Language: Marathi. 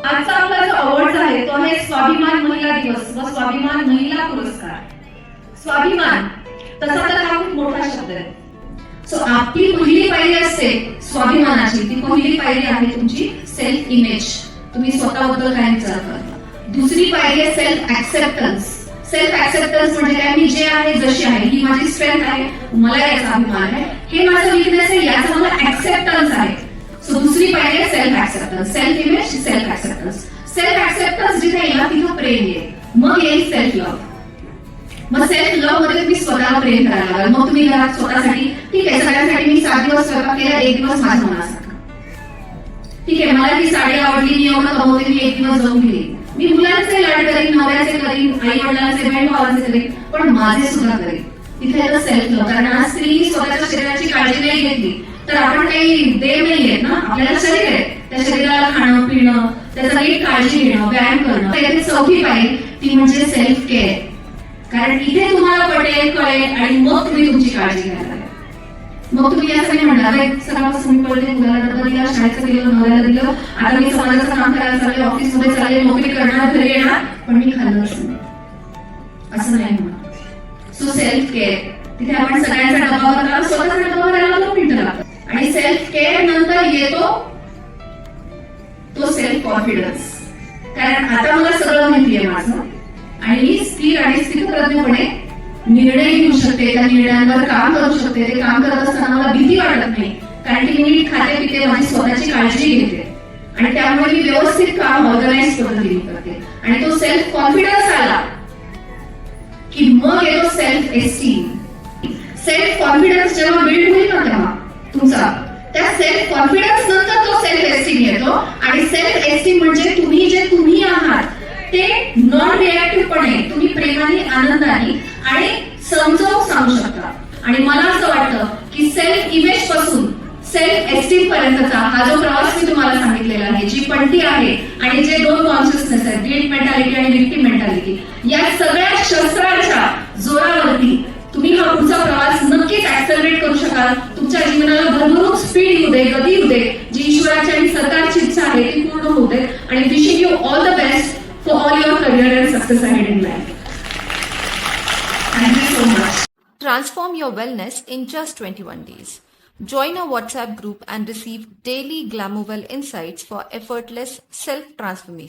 आजचा आपला जो अवॉर्ड आहे तो आहे स्वाभिमान महिला दिवस व स्वाभिमान महिला पुरस्कार. स्वाभिमान तसा तर हा खूप मोठा शब्द आहे. सो आपली पहिली पायरी असते स्वाभिमानाची, ती पहिली पायरी आहे तुमची सेल्फ इमेज. तुम्ही स्वतःबद्दल काय विचार करता. दुसरी पायरी आहे सेल्फ ऍक्सेप्टन्स. सेल्फ ऍक्सेप्टन्स म्हणजे काय, मी जे आहे जशी आहे, ही माझी स्ट्रेंथ आहे, मला याचा अभिमान आहे, हे माझं विकनेस आहे, याचा मला ऍक्सेप्टन्स आहे. सो दुसरी पायरी आहे self acceptance. Self image, self acceptance. Self acceptance जिथे येईल तिथं प्रेम येईल, मग येईल सेल्फ लव्ह. मग सेल्फ लव्ह मध्ये तुम्ही स्वतःला प्रेम करायला लागल. मग तुम्ही घरात स्वतःसाठी, ठीक आहे सगळ्यांसाठी मी 7 दिवस स्वयंपाक केला, 1 दिवस माझ्या मनासारखं, ठीक आहे मला ती साडी आवडली, मी एवढं कमवते, मी 1 दिवस जाऊन गेली, मी मुलांचे लाड करीन, नवऱ्याचे करीन, आई वडिलांचे, बहीण भावांचे करीन, पण माझे सुद्धा करीन. तिथे येतं सेल्फ लव्ह. कारण आज स्त्री स्वतःच्या शरीराची काळजी नाही घेतली तर आपण काही देव नाही आहेत ना, आपल्याला शरीर आहे, त्या शरीराला खाणं पिणं, त्याचा नीट काळजी घेणं, व्यायाम करणं. तर चौथी पायरी ती म्हणजे सेल्फ केअर. कारण इथे तुम्हाला पटेल कळेल आणि मग तुम्ही तुमची काळजी घ्यायला लागेल. मग तुम्ही असं नाही म्हणणार सगळ्यापासून मी पडले, मुलाला डबा दिला, शाळेचं दिलं, नवऱ्याला दिलं, आता मी समाजाचं काम करायला चालले, ऑफिसमध्ये चालले, नोकरी करणार, घरी येणार, पण मी खाल्लंच नाही, असं नाही म्हणणार. सो सेल्फ केअर, तिथे आपण सगळ्यांचा डबा भरला, स्वतःचा डबा भरायला 2 मिनिटं लागतात. आणि सेल्फ केअर नंतर येतो तो सेल्फ कॉन्फिडन्स. कारण आता मला सगळं माहितीये माझं आणि मी स्थिर आणि स्थितप्रज्ञपणे निर्णय घेऊ शकते, त्या निर्णयांवर काम करू शकते. ते काम करत असताना मला भीती वाटत नाही, कारण की मी खाते पिते, माझी स्वतःची काळजी घेते आणि त्यामुळे मी व्यवस्थित काम ऑर्गनाइज पद्धतीने करते. आणि तो सेल्फ कॉन्फिडन्स आला की मग येतो सेल्फ एस्टीम. सेल्फ कॉन्फिडन्स जेव्हा बिल्ड होईल ना तेव्हा तुमचा, त्या सेल्फ कॉन्फिडन्स नंतर तो सेल्फ एस्टीम येतो. आणि सेल्फ एस्टीम म्हणजे तुम्ही जे तुम्ही आहात ते नॉन रिॲक्टिव्हपणे तुम्ही प्रेमाने, आनंदाने आणि समजावून सांगू शकता. आणि मला असं वाटतं की सेल्फ इमेज पासून सेल्फ एस्टीम पर्यंतचा हा जो प्रवास मी तुम्हाला सांगितलेला आहे, जी पणती आहे आणि जे 2 कॉन्शियसनेस आहेत, गिल्ट मेंटॅलिटी आणि विक्टिम मेंटॅलिटी, या सगळ्या शस्त्रांच्या जोरावरती तुम्ही हा पुढचा प्रवास नक्कीच ऍक्सेलरेट करू शकाल. तुमच्या जीवनाला भरभरून स्पीड येऊ दे, गती येऊ दे, जी ईश्वराची आणि सरकारची इच्छा आहे ती पूर्ण होऊ दे. आणि wishing you all the best for all your career and success ahead in life. Thank you so much. Transform your wellness in just 21 days. Join our WhatsApp group and receive daily Glamourwell insights for effortless self-transformation.